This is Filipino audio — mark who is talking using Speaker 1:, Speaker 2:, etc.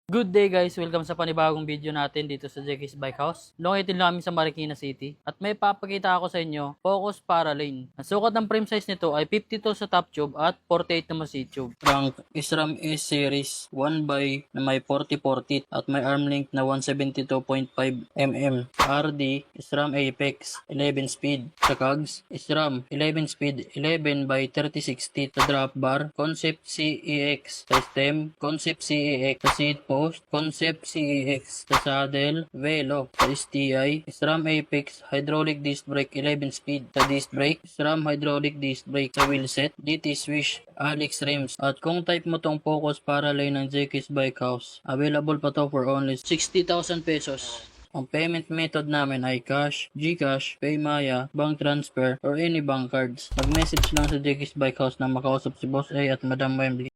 Speaker 1: Good day guys! Welcome sa panibagong video natin dito sa Jackie's Bike House. Located namin sa Marikina City. At may papakita ako sa inyo, Focus Para Lane. Ang sukat ng frame size nito ay 52 sa top tube at 48 naman sa tube. Rank SRAM S Series 1x na may 40-40 at may arm length na 172.5 mm. RD SRAM Apex 11 speed. Sa cogs, SRAM 11 speed 11x3060 sa drop bar. Concept CEX sa stem. Concept CEX sa seat post. Concept CEX sa saddle. Velo sa STI. SRAM Apex hydraulic disc brake 11 speed sa disc brake. SRAM hydraulic disc brake sa wheelset. DT Swish Alex rims. At kung type mo tong Focus Para Lane ng Jackie's Bike House, available pa to for only 60,000 pesos. Ang payment method namin ay cash, GCash, Paymaya, bank transfer, or any bank cards. Mag-message lang sa Jackie's Bike House na makausap si Boss A at Madam Wembley.